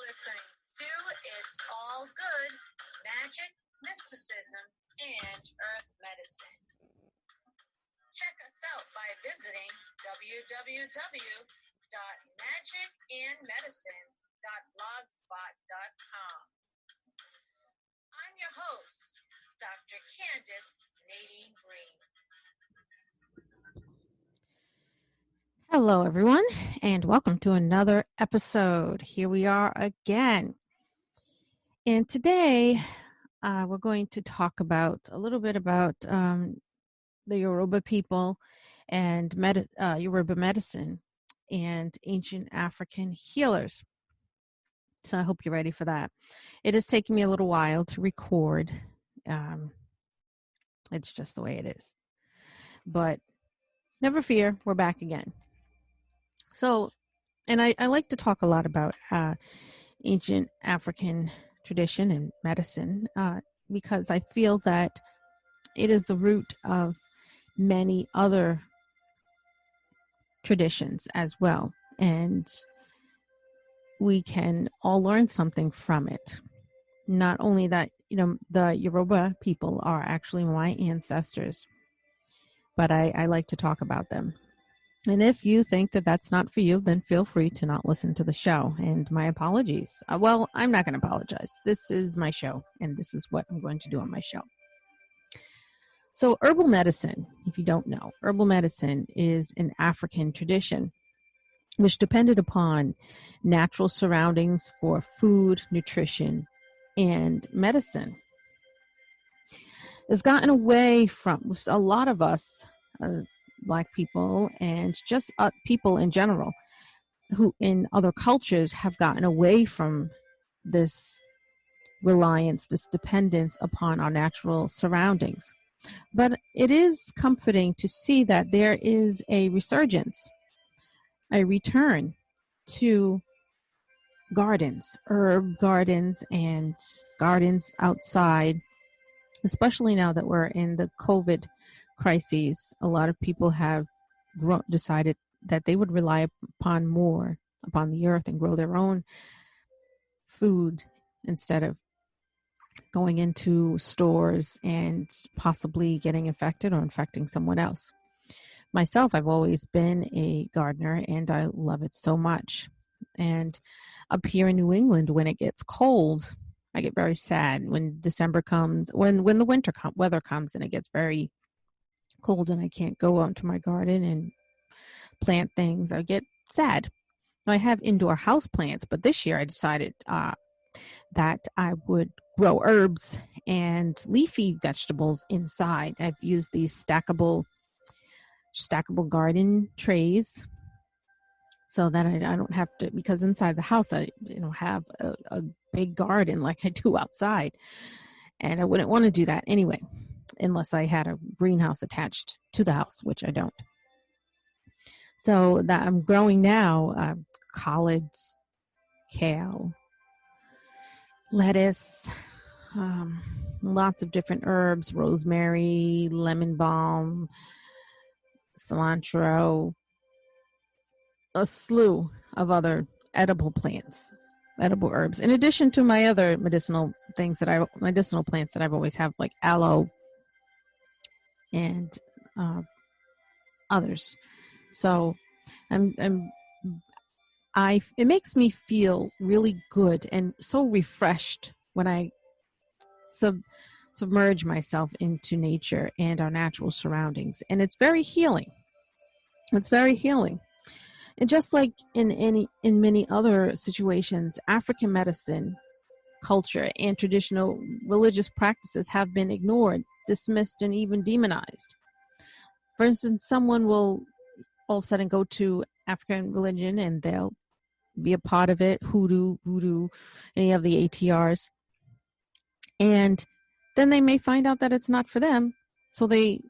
listening to It's All Good, Magic, Mysticism, and Earth Medicine. Check us out by visiting www.magicandmedicine.blogspot.com. I'm your host, Dr. Candace Nadine Green. Hello, everyone, and welcome to another episode. Here we are again. And today, we're going to talk about a little bit about the Yoruba people and Yoruba medicine and ancient African healers. So I hope you're ready for that. It is taking me a little while to record. It's just the way it is. But never fear, we're back again. So, and I like to talk a lot about ancient African tradition and medicine because I feel that it is the root of many other traditions as well. And we can all learn something from it. Not only that, the Yoruba people are actually my ancestors, but I like to talk about them. And if you think that that's not for you, then feel free to not listen to the show. And my apologies. Well, I'm not going to apologize. This is my show, and this is what I'm going to do on my show. So herbal medicine, if you don't know, herbal medicine is an African tradition which depended upon natural surroundings for food, nutrition, and medicine. It's gotten away from a lot of us, Black people and just people in general who in other cultures have gotten away from this reliance, this dependence upon our natural surroundings. But it is comforting to see that there is a resurgence, a return to gardens, herb gardens and gardens outside, especially now that we're in the COVID crises. A lot of people have decided that they would rely upon the earth and grow their own food instead of going into stores and possibly getting infected or infecting someone else. Myself, I've always been a gardener and I love it so much. And up here in New England, when it gets cold, I get very sad when December comes, when the weather comes and it gets very cold and I can't go out into my garden and plant things. I get sad. Now, I have indoor house plants, but this year I decided that I would grow herbs and leafy vegetables inside. I've used these stackable garden trays so that I don't have to, because inside the house I have a big garden like I do outside, and I wouldn't want to do that anyway unless I had a greenhouse attached to the house, which I don't. So that I'm growing now collards, kale, lettuce, lots of different herbs, rosemary, lemon balm, cilantro, a slew of other edible plants, edible herbs, in addition to my other medicinal plants that I've always had, like aloe and others. So it makes me feel really good and so refreshed when I submerge myself into nature and our natural surroundings. And it's very healing. It's very healing. And just like in many other situations, African medicine, culture, and traditional religious practices have been ignored, dismissed, and even demonized. For instance, someone will all of a sudden go to African religion and they'll be a part of it, hoodoo, voodoo, any of the ATRs. And then they may find out that it's not for them. So they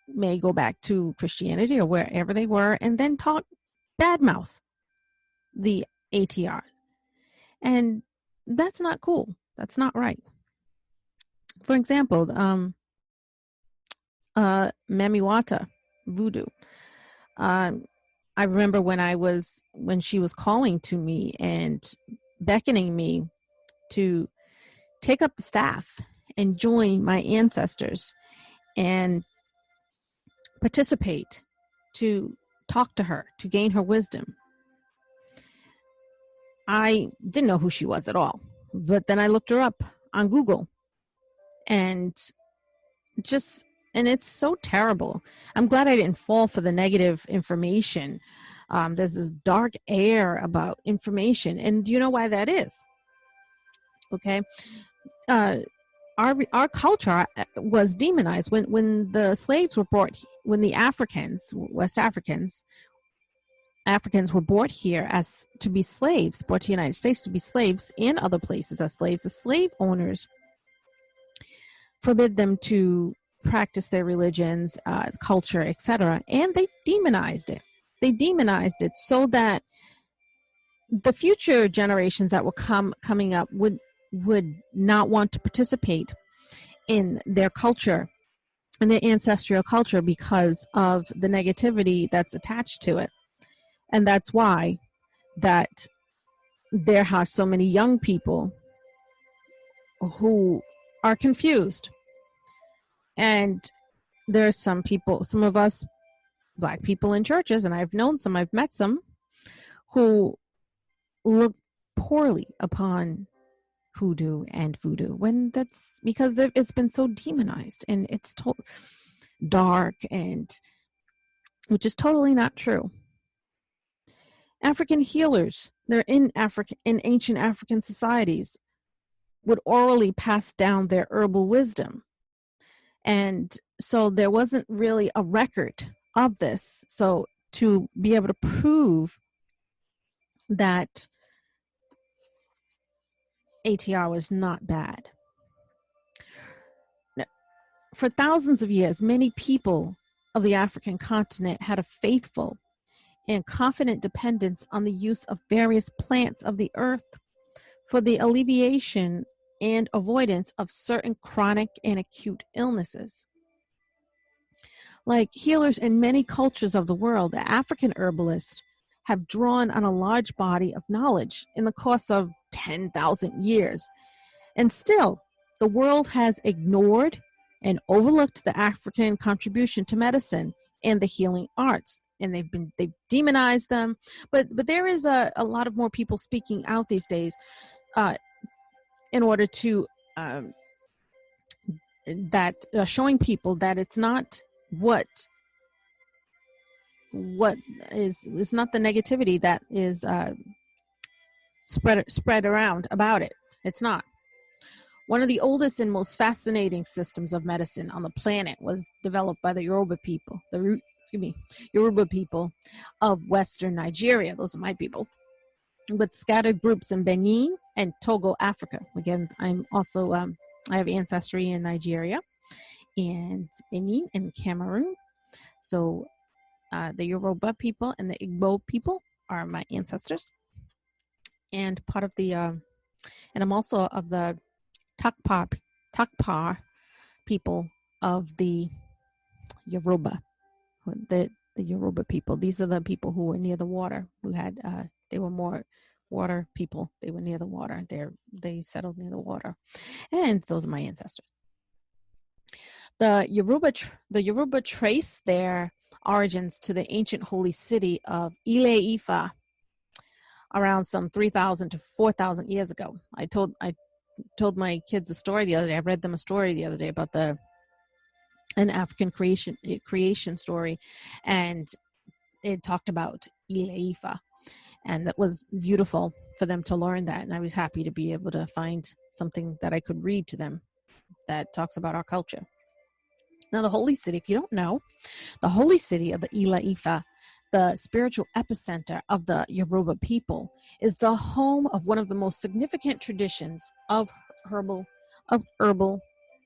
may go back to Christianity or wherever they were and then badmouth the ATR. And that's not cool. That's not right. For example, Mamiwata, voodoo. I remember when she was calling to me and beckoning me to take up the staff and join my ancestors and participate, to talk to her, to gain her wisdom. I didn't know who she was at all, but then I looked her up on Google, and it's so terrible. I'm glad I didn't fall for the negative information. There's this dark air about information, and do you know why that is? Okay. Our culture was demonized when the slaves were brought, when the West Africans were brought here as to be slaves, brought to the United States to be slaves, and other places as slaves. The slave owners forbid them to practice their religions, culture, etc., and they demonized it. They demonized it so that the future generations that were coming up would not want to participate in their culture and their ancestral culture because of the negativity that's attached to it. And that's why that there are so many young people who are confused. And there's some of us Black people in churches, and I've met some, who look poorly upon hoodoo and voodoo, when that's because it's been so demonized and it's dark, and which is totally not true. African healers, they're in ancient African societies, would orally pass down their herbal wisdom. And so there wasn't really a record of this. So to be able to prove that ATR was not bad. Now, for thousands of years, many people of the African continent had a faithful and confident dependence on the use of various plants of the earth for the alleviation and avoidance of certain chronic and acute illnesses. Like healers in many cultures of the world, the African herbalists have drawn on a large body of knowledge in the course of 10,000 years. And still, the world has ignored and overlooked the African contribution to medicine and the healing arts. And they've demonized them. But there is a lot of more people speaking out these days in order to showing people that it's not what is not the negativity that is spread around about it. It's not. One of the oldest and most fascinating systems of medicine on the planet was developed by the Yoruba people, Yoruba people of Western Nigeria. Those are my people, with scattered groups in Benin and Togo, Africa. Again, I'm also, I have ancestry in Nigeria and Benin and Cameroon. So the Yoruba people and the Igbo people are my ancestors. And part of the, and I'm also of the Takpa people of the Yoruba, the Yoruba people. These are the people who were near the water, who had, they were more water people. They were near the water. They settled near the water. And those are my ancestors. The Yoruba trace their origins to the ancient holy city of Ile-Ifa around some 3,000 to 4,000 years ago. I told my kids a story the other day. I read them a story the other day about an African creation story, and it talked about Ile-Ifa, and that was beautiful for them to learn that. And I was happy to be able to find something that I could read to them that talks about our culture. Now, the holy city, if you don't know, the holy city of the Ile-Ifa, the spiritual epicenter of the Yoruba people, is the home of one of the most significant traditions of herbal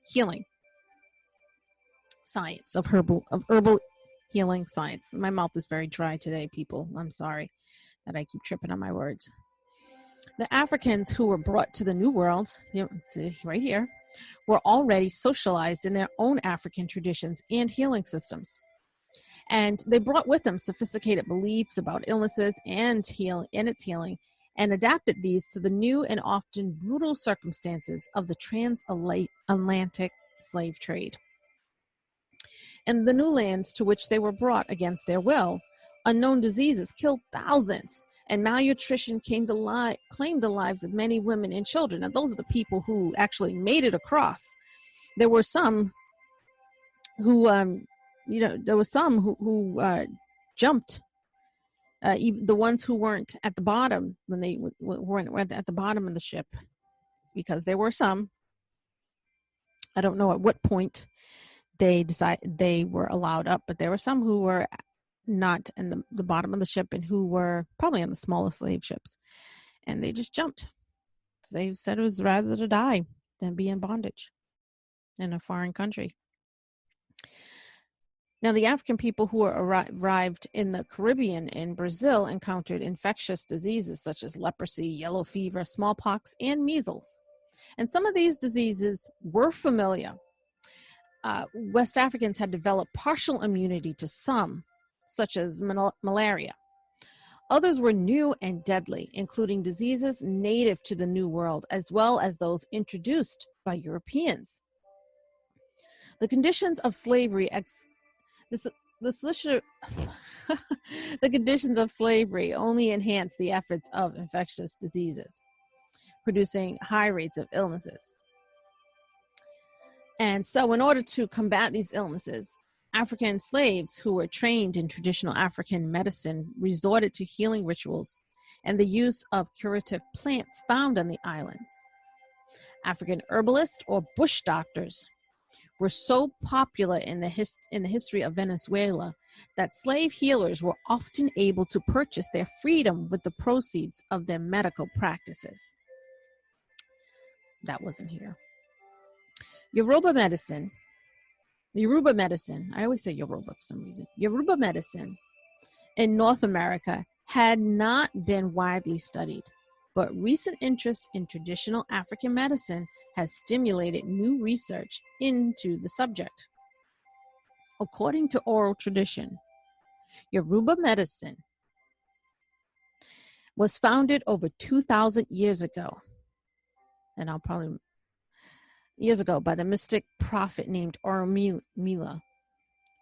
healing science, of herbal healing science. My mouth is very dry today, people. I'm sorry that I keep tripping on my words. The Africans who were brought to the New World, see right here, were already socialized in their own African traditions and healing systems. And they brought with them sophisticated beliefs about illnesses and its healing, and adapted these to the new and often brutal circumstances of the transatlantic slave trade. In the new lands to which they were brought against their will, unknown diseases killed thousands, and malnutrition claimed the lives of many women and children. And those are the people who actually made it across. There were some who, jumped. Even the ones who weren't at the bottom when they weren't at the bottom of the ship, because there were some. I don't know at what point they were allowed up, but there were some who were not in the bottom of the ship and who were probably on the smallest slave ships, and they just jumped. So they said it was rather to die than be in bondage in a foreign country. Now, the African people who arrived in the Caribbean and Brazil encountered infectious diseases such as leprosy, yellow fever, smallpox, and measles. And some of these diseases were familiar. West Africans had developed partial immunity to some, such as malaria. Others were new and deadly, including diseases native to the New World, as well as those introduced by Europeans. The conditions of slavery the conditions of slavery only enhanced the efforts of infectious diseases, producing high rates of illnesses. And so in order to combat these illnesses, African slaves who were trained in traditional African medicine resorted to healing rituals and the use of curative plants found on the islands. African herbalists or bush doctors were so popular in the history of Venezuela that slave healers were often able to purchase their freedom with the proceeds of their medical practices. That wasn't here. Yoruba medicine, I always say Yoruba for some reason. Yoruba medicine in North America had not been widely studied, but recent interest in traditional African medicine has stimulated new research into the subject. According to oral tradition, Yoruba medicine was founded over 2,000 years ago, by the mystic prophet named Orunmila,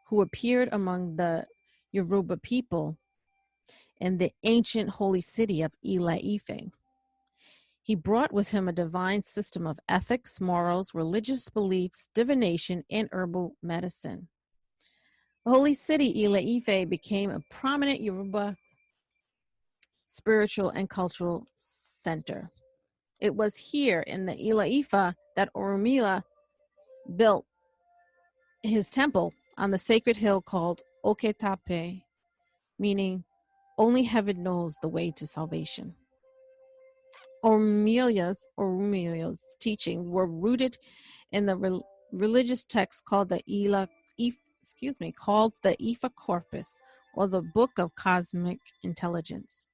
who appeared among the Yoruba people in the ancient holy city of Ile-Ife. He brought with him a divine system of ethics, morals, religious beliefs, divination, and herbal medicine. The holy city, Ile-Ife, became a prominent Yoruba spiritual and cultural center. It was here in the Ile-Ife that Orunmila built his temple on the sacred hill called Oketape, meaning only heaven knows the way to salvation. Orunmila's teaching were rooted in the religious text called the Ifa Corpus, or the Book of Cosmic Intelligence.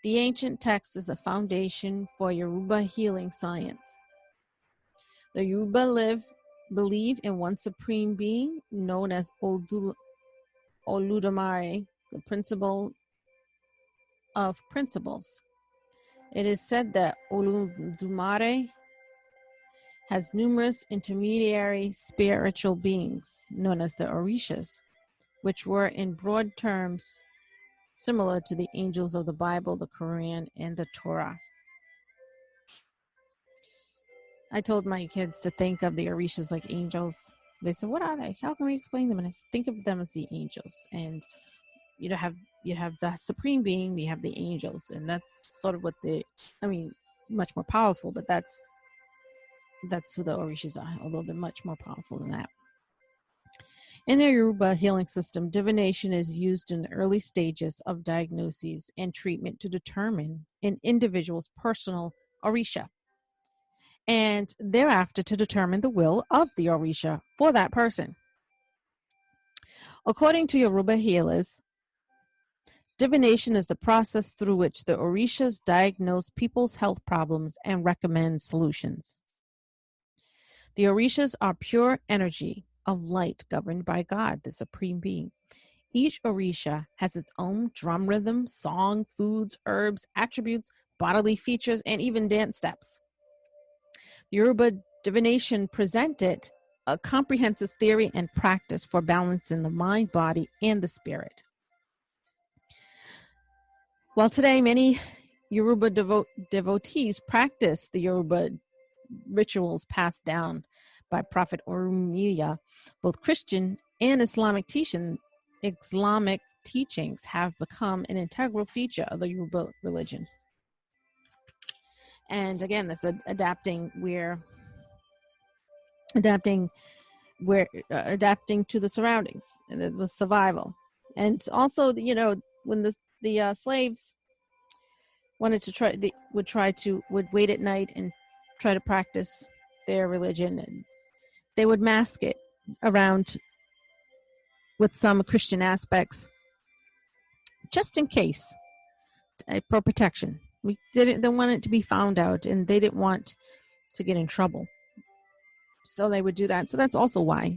The ancient text is the foundation for Yoruba healing science. The Yoruba believe in one supreme being known as Oludumare, the principle of principles. It is said that Oludumare has numerous intermediary spiritual beings known as the Orishas, which were in broad terms similar to the angels of the Bible, the Quran, and the Torah. I told my kids to think of the Orishas like angels. They said, "What are they? How can we explain them?" And I said, think of them as the angels. And you have the supreme being, you have the angels, and that's sort of what much more powerful, but that's who the Orishas are, although they're much more powerful than that. In the Yoruba healing system, divination is used in the early stages of diagnoses and treatment to determine an individual's personal Orisha, and thereafter to determine the will of the Orisha for that person. According to Yoruba healers, divination is the process through which the Orishas diagnose people's health problems and recommend solutions. The Orishas are pure energy of light governed by God, the Supreme Being. Each orisha has its own drum rhythm, song, foods, herbs, attributes, bodily features, and even dance steps. Yoruba divination presented a comprehensive theory and practice for balancing the mind, body, and the spirit. While today many Yoruba devotees practice the Yoruba rituals passed down by Prophet Orunmila, both Christian and Islamic teachings have become an integral feature of the Yoruba religion. And again, that's adapting to the surroundings, and it was survival. And also, when the slaves wanted to would wait at night and try to practice their religion, and they would mask it around with some Christian aspects, just in case, for protection. We didn't want it to be found out, and they didn't want to get in trouble, so they would do that. So that's also why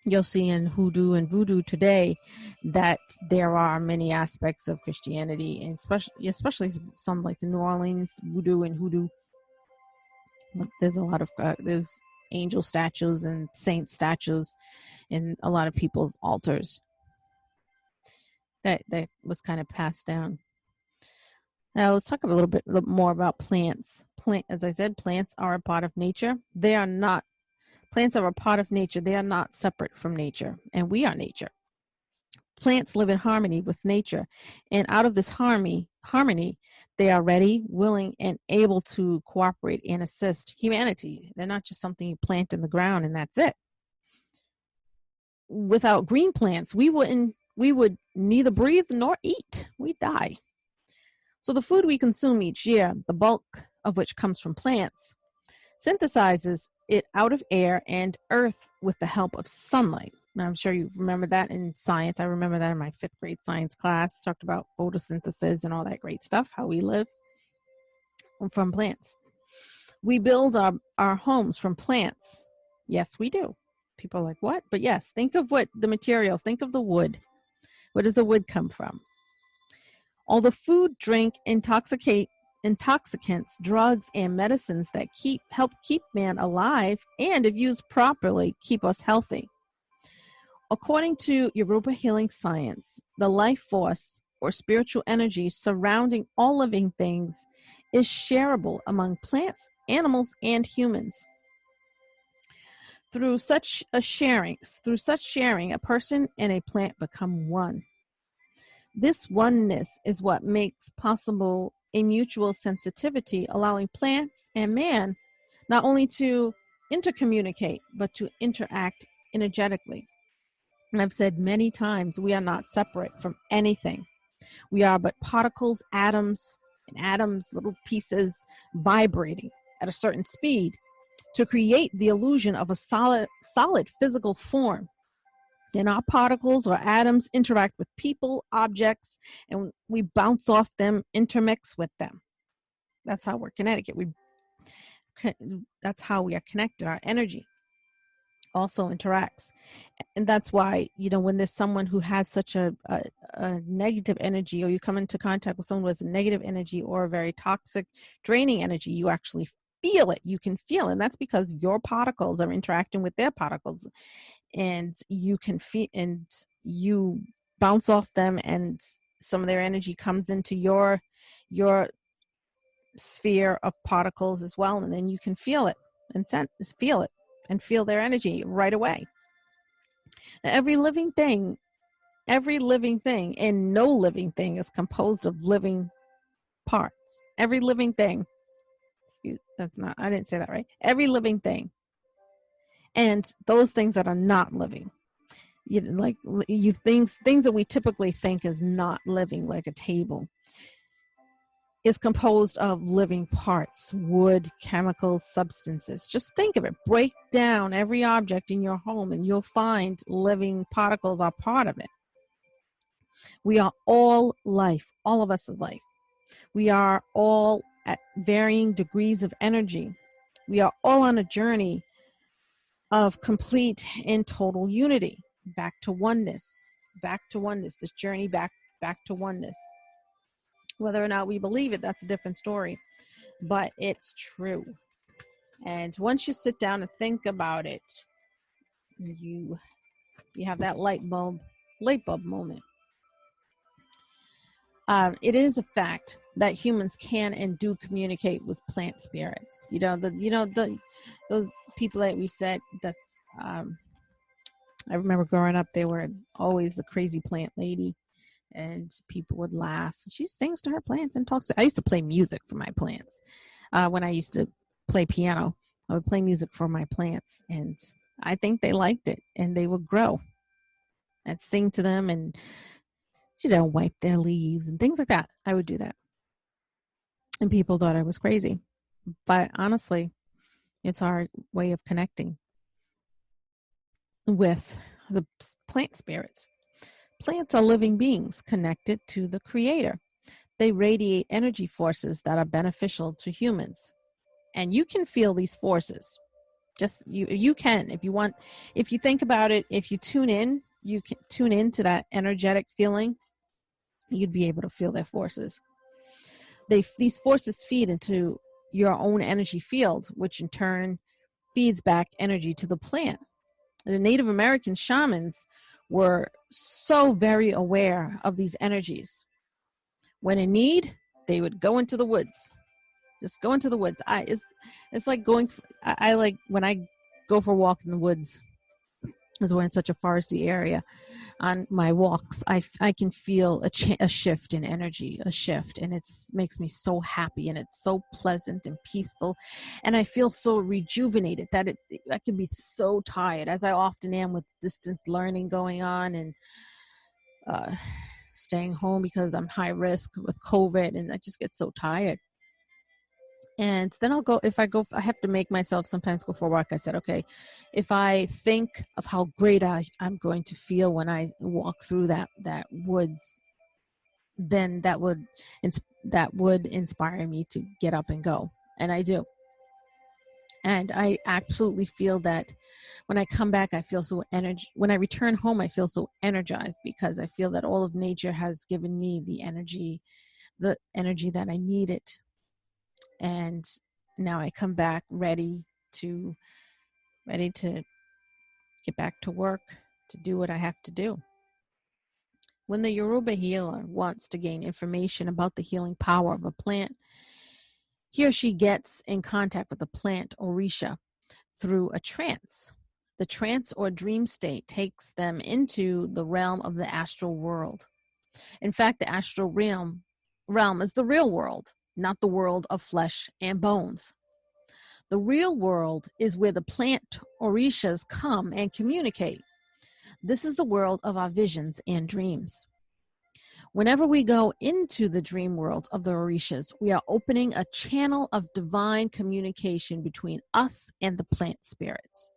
you'll see in hoodoo and voodoo today that there are many aspects of Christianity, and especially some like the New Orleans voodoo and hoodoo. There's a lot of there's angel statues and saint statues in a lot of people's altars. That was kind of passed down. Now let's talk a little bit more about plants. As I said, plants are a part of nature. Plants are a part of nature. They are not separate from nature, and we are nature. Plants live in harmony with nature, and out of this harmony, they are ready, willing, and able to cooperate and assist humanity. They're not just something you plant in the ground and that's it. Without green plants, we would neither breathe nor eat. We'd die. So the food we consume each year, the bulk of which comes from plants, synthesizes it out of air and earth with the help of sunlight. Now, I'm sure you remember that in science. I remember that in my 5th grade science class. Talked about photosynthesis and all that great stuff, how we live from plants. We build our homes from plants. Yes, we do. People are like, what? But yes, think of what the materials, think of the wood. Where does the wood come from? All the food, drink, intoxicants, drugs, and medicines that help keep man alive, and if used properly, keep us healthy. According to Yoruba healing science, the life force or spiritual energy surrounding all living things is shareable among plants, animals, and humans. Through such sharing, a person and a plant become one. This oneness is what makes possible a mutual sensitivity, allowing plants and man not only to intercommunicate, but to interact energetically. And I've said many times, we are not separate from anything. We are but particles, atoms, little pieces vibrating at a certain speed to create the illusion of a solid physical form. Then our particles or atoms interact with people, objects, and we bounce off them, intermix with them. That's how we're connected. That's how we are connected. Our energy also interacts. And that's why, when there's someone who has such a negative energy, or you come into contact with someone who has a negative energy or a very toxic, draining energy, you actually feel it. You can feel it. And that's because your particles are interacting with their particles, and you can feel, and you bounce off them, and some of their energy comes into your sphere of particles as well. And then you can feel it and feel their energy right away. Now, every living thing and no living thing is composed of living parts. Every living thing. I didn't say that right. Every living thing. And those things that are not living. Things that we typically think is not living, like a table, is composed of living parts, wood, chemicals, substances. Just think of it. Break down every object in your home and you'll find living particles are part of it. We are all life. All of us are life. We are all at varying degrees of energy. We are all on a journey of complete and total unity, back to oneness. back to oneness, this journey back to oneness. Whether or not we believe it, that's a different story, but it's true. And once you sit down and think about it, you have that light bulb moment. It is a fact that humans can and do communicate with plant spirits. Those people that we said, that's I remember growing up, they were always the crazy plant lady, and people would laugh. She sings to her plants and talks. I used to play music for my plants. When I used to play piano, I would play music for my plants, and I think they liked it, and they would grow. I'd sing to them and, wipe their leaves and things like that. I would do that. And people thought I was crazy. But honestly, it's our way of connecting with the plant spirits. Plants are living beings connected to the Creator. They radiate energy forces that are beneficial to humans. And you can feel these forces. Just you can, if you want. If you think about it, if you tune in, you can tune into that energetic feeling, you'd be able to feel their forces. These forces feed into your own energy field, which in turn feeds back energy to the plant. The Native American shamans were so very aware of these energies. When in need, they would go into the woods. Just go into the woods. It's like going. I like when I go for a walk in the woods, because we're in such a foresty area. On my walks, I can feel a shift in energy, a shift, and it makes me so happy, and it's so pleasant and peaceful, and I feel so rejuvenated that I can be so tired, as I often am with distance learning going on, and staying home because I'm high risk with COVID, and I just get so tired. And then I'll go, I have to make myself sometimes go for a walk. I said, okay, if I think of how great I'm going to feel when I walk through that woods, then that would inspire me to get up and go. And I do. And I absolutely feel that when I come back, I feel so when I return home, I feel so energized, because I feel that all of nature has given me the energy that I needed. And now I come back ready to get back to work, to do what I have to do. When the Yoruba healer wants to gain information about the healing power of a plant, he or she gets in contact with the plant Orisha through a trance. The trance or dream state takes them into the realm of the astral world. In fact, the astral realm is the real world, not the world of flesh and bones. The real world is where the plant orishas come and communicate. This is the world of our visions and dreams. Whenever we go into the dream world of the orishas, we are opening a channel of divine communication between us and the plant spirits.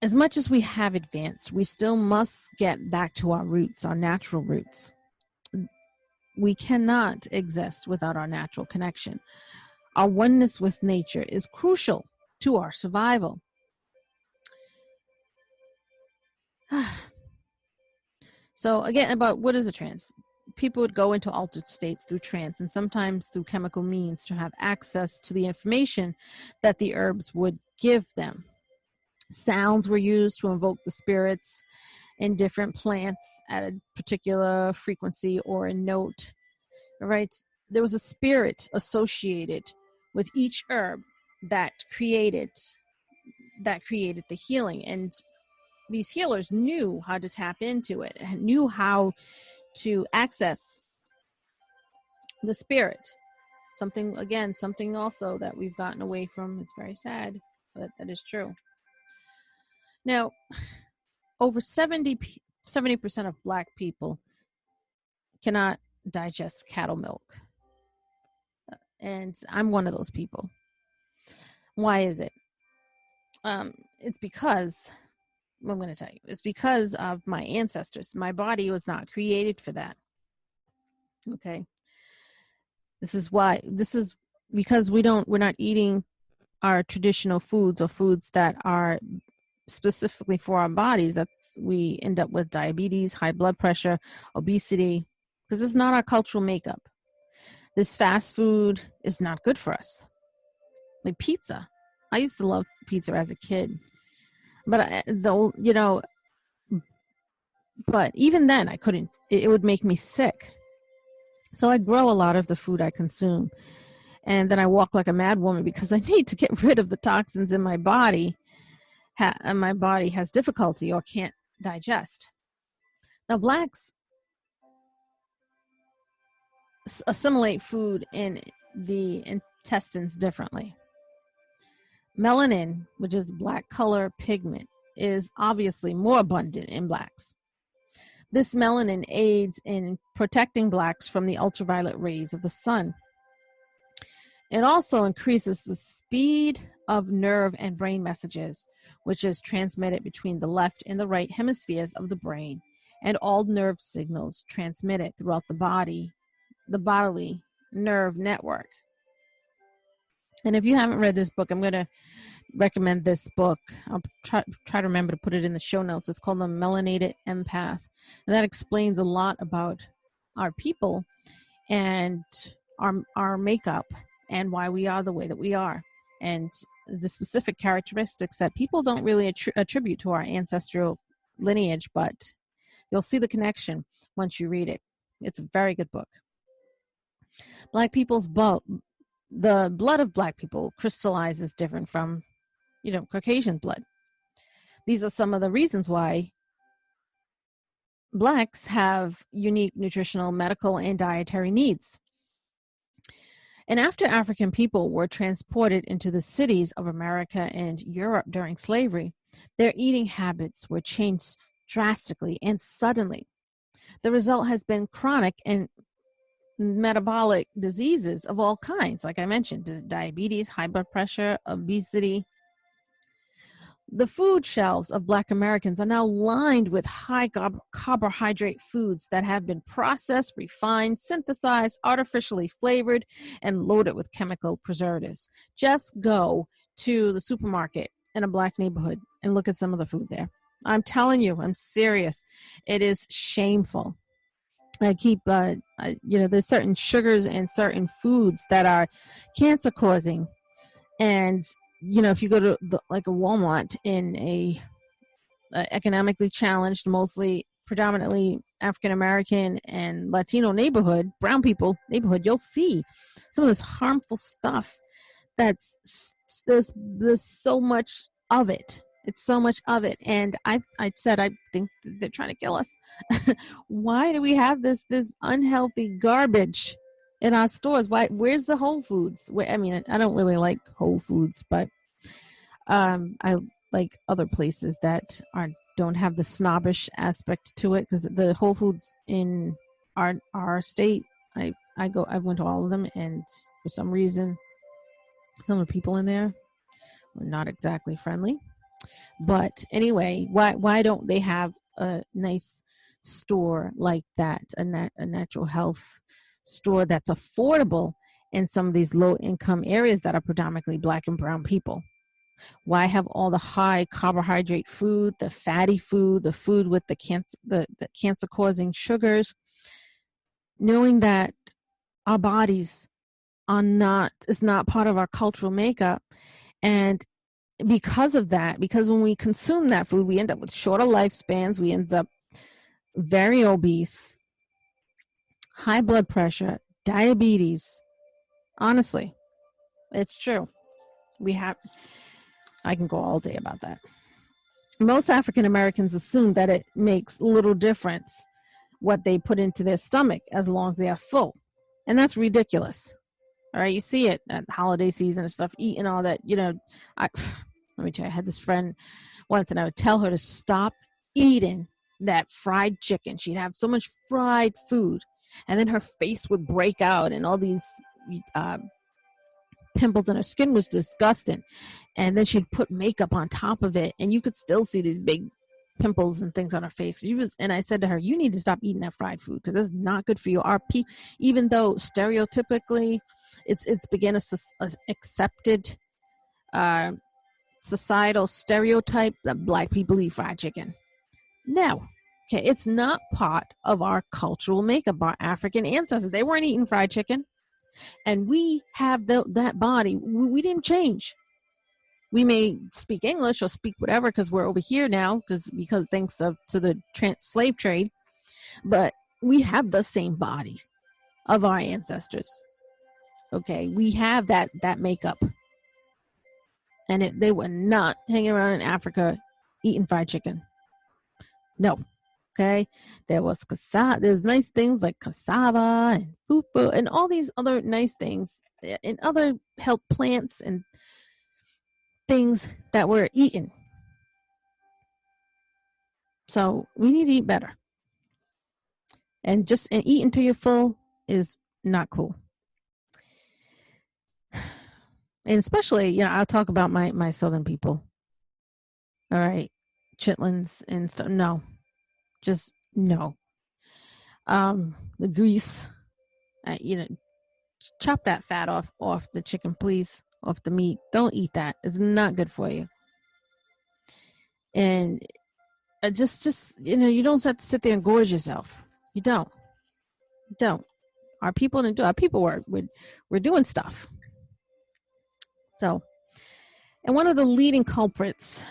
As much as we have advanced, we still must get back to our roots, our natural roots. We cannot exist without our natural connection. Our oneness with nature is crucial to our survival. So again, about what is a trance? People would go into altered states through trance, and sometimes through chemical means, to have access to the information that the herbs would give them. Sounds were used to invoke the spirits in different plants at a particular frequency or a note. Right? There was a spirit associated with each herb that created the healing, and these healers knew how to tap into it and knew how to access the spirit. Something also that we've gotten away from. It's very sad, but that is true. Now, over 70% of Black people cannot digest cattle milk. And I'm one of those people. Why is it? It's because, I'm going to tell you, it's because of my ancestors. My body was not created for that. Okay. This is because we're not eating our traditional foods, or foods that are specifically for our bodies, we end up with diabetes, high blood pressure, obesity, because it's not our cultural makeup. This fast food is not good for us. Like pizza. I used to love pizza as a kid. But but even then I couldn't, it would make me sick. So I grow a lot of the food I consume. And then I walk like a mad woman because I need to get rid of the toxins in my body. And my body has difficulty or can't digest. Now, blacks assimilate food in the intestines differently. Melanin, which is black color pigment, is obviously more abundant in blacks. This melanin aids in protecting blacks from the ultraviolet rays of the sun. It also increases the speed of nerve and brain messages, which is transmitted between the left and the right hemispheres of the brain, and all nerve signals transmitted throughout the body, the bodily nerve network. And if you haven't read this book, I'm going to recommend this book. I'll try to remember to put it in the show notes. It's called The Melanated Empath. And that explains a lot about our people and our makeup and why we are the way that we are, and the specific characteristics that people don't really attribute to our ancestral lineage, but you'll see the connection once you read it. It's a very good book. Black people's the blood of black people crystallizes different from, Caucasian blood. These are some of the reasons why blacks have unique nutritional, medical, and dietary needs. And after African people were transported into the cities of America and Europe during slavery, their eating habits were changed drastically and suddenly. The result has been chronic and metabolic diseases of all kinds, like I mentioned, diabetes, high blood pressure, obesity. The food shelves of Black Americans are now lined with high carbohydrate foods that have been processed, refined, synthesized, artificially flavored, and loaded with chemical preservatives. Just go to the supermarket in a Black neighborhood and look at some of the food there. I'm telling you, I'm serious. It is shameful. There's certain sugars and certain foods that are cancer causing. And if you go to a Walmart in a economically challenged, mostly predominantly African American and Latino neighborhood, brown people neighborhood, you'll see some of this harmful stuff. There's so much of it. It's so much of it. And I said, I think they're trying to kill us. Why do we have this unhealthy garbage in our stores? Where's the Whole Foods? I don't really like Whole Foods, but I like other places that don't have the snobbish aspect to it, because the Whole Foods in our state, I went to all of them, and for some reason some of the people in there were not exactly friendly. But anyway, why don't they have a nice store like that, a natural health store that's affordable in some of these low income areas that are predominantly Black and brown people? Why have all the high carbohydrate food, the fatty food, the food with the cancer causing sugars, knowing that our bodies is not part of our cultural makeup? And because of that, because when we consume that food, we end up with shorter lifespans, we end up very obese, high blood pressure, diabetes. Honestly, it's true. I can go all day about that. Most African Americans assume that it makes little difference what they put into their stomach as long as they are full. And that's ridiculous. All right, you see it at holiday season and stuff, eating all that, let me tell you, I had this friend once, and I would tell her to stop eating that fried chicken. She'd have so much fried food, and then her face would break out, and all these pimples, and her skin was disgusting. And then she'd put makeup on top of it, and you could still see these big pimples and things on her face. And I said to her, you need to stop eating that fried food, because it's not good for you. Even though stereotypically it's begun as accepted societal stereotype that black people eat fried chicken. No. Okay, it's not part of our cultural makeup. Our African ancestors, they weren't eating fried chicken. And we have that body. We didn't change. We may speak English or speak whatever because we're over here now because thanks to the slave trade. But we have the same bodies of our ancestors. Okay, we have that makeup. And they were not hanging around in Africa eating fried chicken. No. Okay, there's nice things like cassava and fufu and all these other nice things and other health plants and things that we're eating. So we need to eat better. And eat until you're full is not cool. And especially, I'll talk about my southern people. All right, chitlins and stuff. No, just no. The grease, chop that fat off the chicken, please, off the meat. Don't eat that. It's not good for you. And just you don't have to sit there and gorge yourself. You don't. Our people didn't do. Our people were doing stuff. So, and one of the leading culprits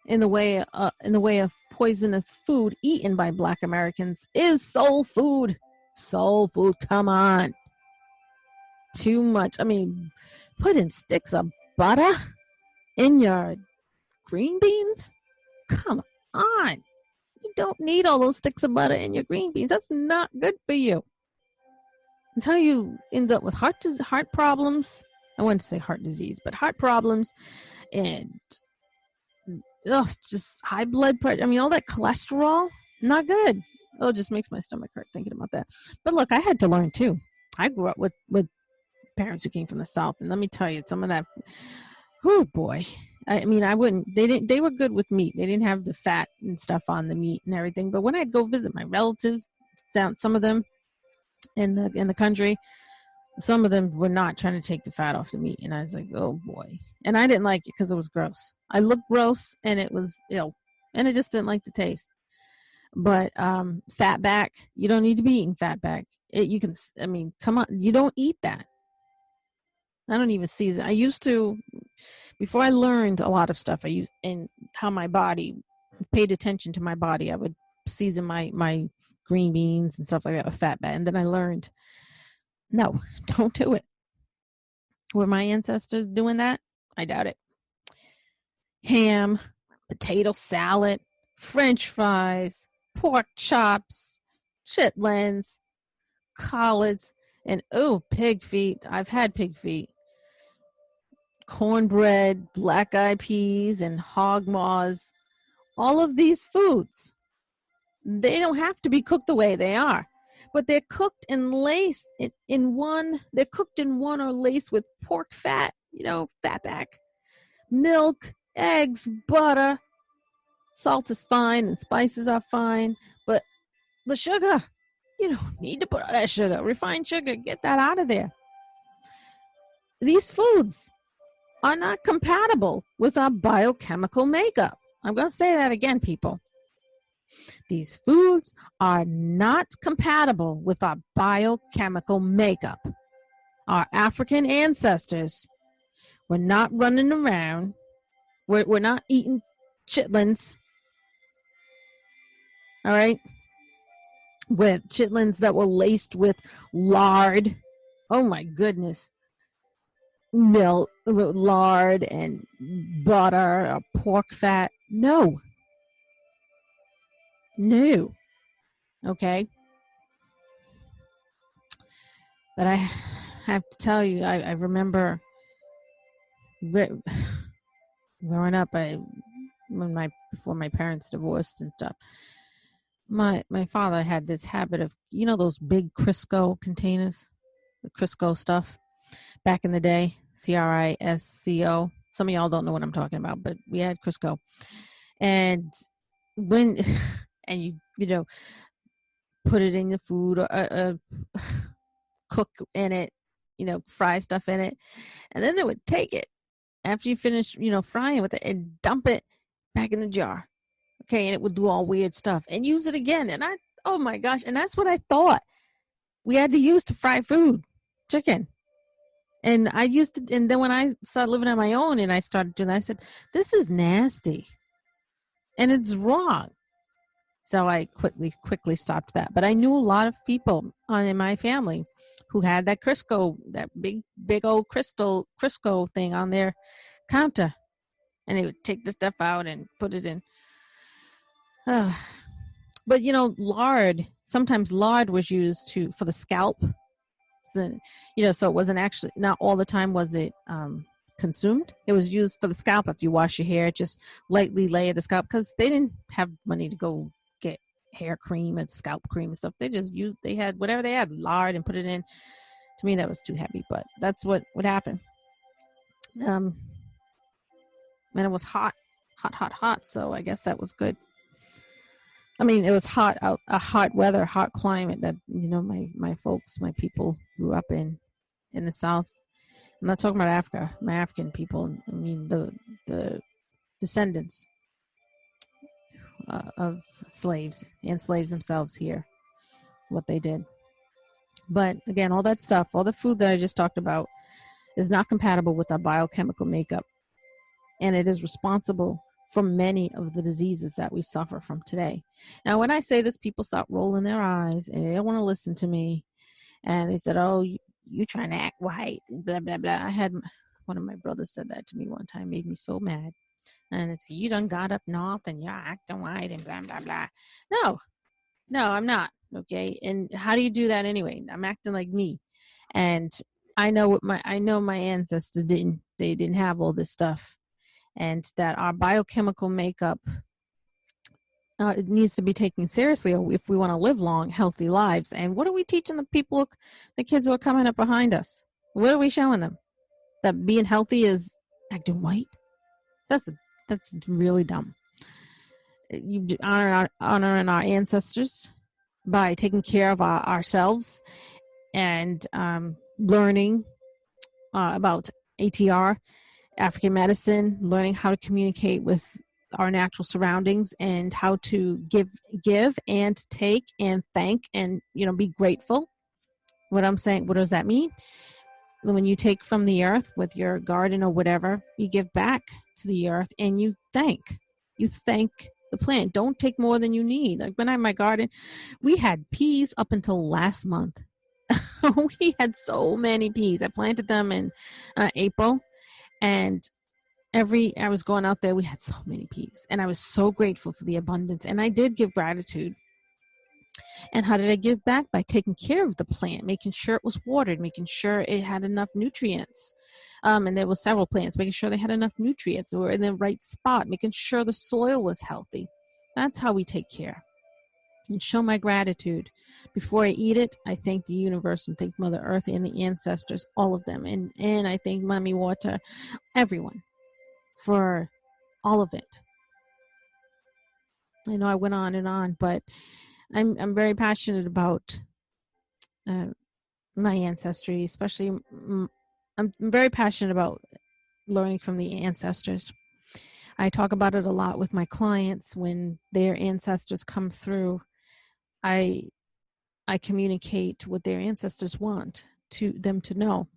in the way of poisonous food eaten by Black Americans is soul food. Soul food, come on. Too much. I mean, putting sticks of butter in your green beans? Come on. You don't need all those sticks of butter in your green beans. That's not good for you. It's how you end up with heart problems. I wouldn't say heart disease, but heart problems and just high blood pressure. I mean, all that cholesterol, not good. Oh, it just makes my stomach hurt thinking about that. But look, I had to learn too. I grew up with parents who came from the South, and let me tell you, some of that. Oh boy, I mean, I wouldn't. They were good with meat. They didn't have the fat and stuff on the meat and everything. But when I'd go visit my relatives, some of them in the country, some of them were not trying to take the fat off the meat, and I was like, oh boy. And I didn't like it because it was gross. I looked gross, and it was ill, and I just didn't like the taste. But fat back, you don't need to be eating fat back. Come on, you don't eat that. I don't even season. I used to, before I learned a lot of stuff, and how my body paid attention to my body, I would season my green beans and stuff like that with fat back. And then I learned, no, don't do it. Were my ancestors doing that? I doubt it. Ham, potato salad, French fries, pork chops, chitlins, collards, and pig feet. I've had pig feet. Cornbread, black-eyed peas, and hog maws. All of these foods, they don't have to be cooked the way they are, but they're cooked and laced in one. They're cooked in one or laced with pork fat, fat back, milk, eggs, butter. Salt is fine and spices are fine, but the sugar, you don't need to put all that sugar. Refined sugar, get that out of there. These foods are not compatible with our biochemical makeup. I'm going to say that again, people. These foods are not compatible with our biochemical makeup. Our African ancestors were not running around. We're not eating chitlins. All right? With chitlins that were laced with lard. Oh my goodness. Milk, lard, and butter, or pork fat. No. Okay. But I have to tell you, I remember growing up, before my parents divorced and stuff. My father had this habit of, those big Crisco containers, the Crisco stuff back in the day, Crisco. Some of y'all don't know what I'm talking about, but we had Crisco. And when, and you put it in the food or cook in it, fry stuff in it. And then they would take it after you finish, frying with it, and dump it back in the jar. Okay. And it would do all weird stuff and use it again. And oh my gosh. And that's what I thought we had to use to fry food, chicken. And I used to, and then when I started living on my own and I started doing that, I said, this is nasty and it's wrong. So I quickly stopped that. But I knew a lot of people in my family who had that Crisco, that big old Crisco thing on their counter. And they would take the stuff out and put it in. But lard, sometimes lard was used for the scalp. So, so it wasn't actually, not all the time was it consumed. It was used for the scalp. If you wash your hair, just lightly lay the scalp, because they didn't have money to go get hair cream and scalp cream and stuff. They had whatever they had, lard, and put it in. To me, that was too heavy, but that's what would happen. And it was hot. So I guess that was good. I mean, it was hot out, a hot weather, hot climate that, my folks, my people grew up in the South. I'm not talking about Africa, my African people. I mean, the descendants of slaves and slaves themselves here, what they did. But again, all that stuff, all the food that I just talked about is not compatible with our biochemical makeup. And it is responsible for many of the diseases that we suffer from today. Now, when I say this, people start rolling their eyes and they don't want to listen to me. And they said, oh, you trying to act white, and blah, blah, blah. I had one of my brothers said that to me one time, made me so mad. And it's, you done got up north and you're acting white and blah, blah, blah. No, I'm not. Okay. And how do you do that anyway? I'm acting like me. And I know my ancestors didn't have all this stuff. And that our biochemical makeup it needs to be taken seriously if we want to live long, healthy lives. And what are we teaching the kids who are coming up behind us? What are we showing them? That being healthy is acting white? That's really dumb. You honoring our ancestors by taking care of ourselves and learning about ATR, African medicine, learning how to communicate with our natural surroundings and how to give and take and thank and, be grateful. What I'm saying, what does that mean? When you take from the earth with your garden or whatever, you give back to the earth and you thank the plant. Don't take more than you need. Like when I had my garden, we had peas up until last month. We had so many peas. I planted them in April. And I was going out there, we had so many peas. And I was so grateful for the abundance. And I did give gratitude. And how did I give back? By taking care of the plant, making sure it was watered, making sure it had enough nutrients. And there were several plants, making sure they had enough nutrients or in the right spot, making sure the soil was healthy. That's how we take care. And show my gratitude. Before I eat it, I thank the universe and thank Mother Earth and the ancestors, all of them. And I thank Mommy Water, everyone, for all of it. I know I went on and on, but I'm very passionate about my ancestry, especially I'm very passionate about learning from the ancestors. I talk about it a lot with my clients when their ancestors come through. I communicate what their ancestors want to them to know.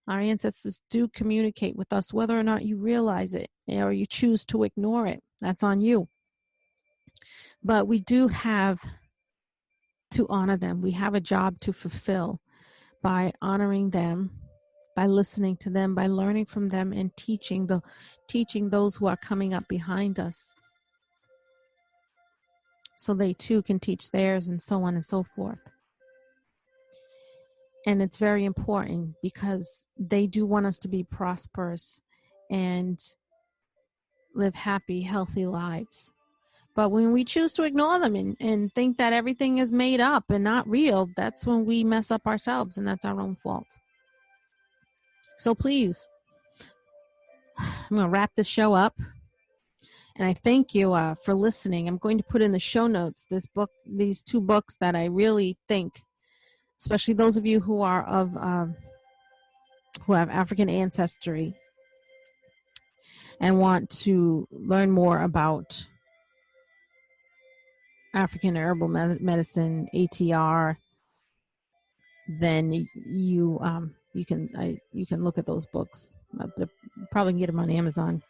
Our ancestors do communicate with us, whether or not you realize it or you choose to ignore it. That's on you. But we do have to honor them. We have a job to fulfill by honoring them, by listening to them, by learning from them, and teaching those who are coming up behind us, so they too can teach theirs, and so on and so forth. And it's very important because they do want us to be prosperous and live happy, healthy lives. But when we choose to ignore them and think that everything is made up and not real, that's when we mess up ourselves, and that's our own fault. So please, I'm going to wrap this show up. And I thank you for listening. I'm going to put in the show notes these two books that I really think, especially those of you who are who have African ancestry, and want to learn more about African herbal medicine, ATR, then you can look at those books. Probably can get them on Amazon,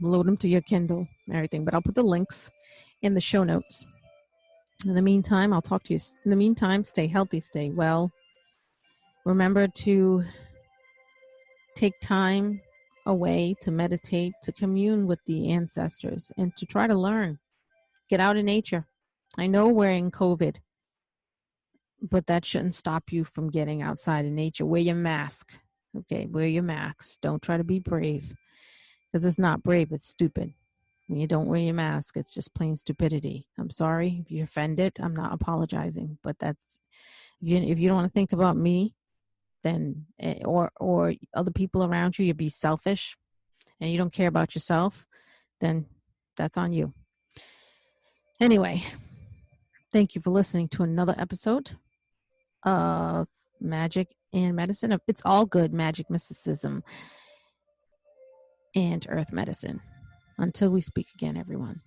load them to your Kindle, and everything. But I'll put the links in the show notes. In the meantime, I'll talk to you. In the meantime, stay healthy, stay well. Remember to take time away to meditate, to commune with the ancestors, and to try to learn. Get out in nature. I know we're in COVID, but that shouldn't stop you from getting outside in nature. Wear your mask. Okay, wear your mask. Don't try to be brave, because it's not brave, it's stupid. When you don't wear your mask, it's just plain stupidity. I'm sorry if you're offended. I'm not apologizing, but that's if you don't want to think about me, then or other people around you, you'd be selfish, and you don't care about yourself, then that's on you. Anyway, thank you for listening to another episode of Magic and Medicine. It's all good, magic, mysticism, and earth medicine. Until we speak again, everyone.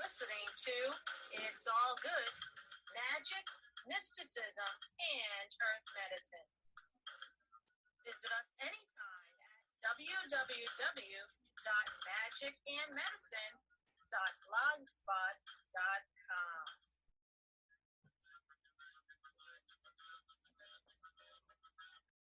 Listening to It's All Good, Magic, Mysticism, and Earth Medicine. Visit us anytime at www.magicandmedicine.blogspot.com.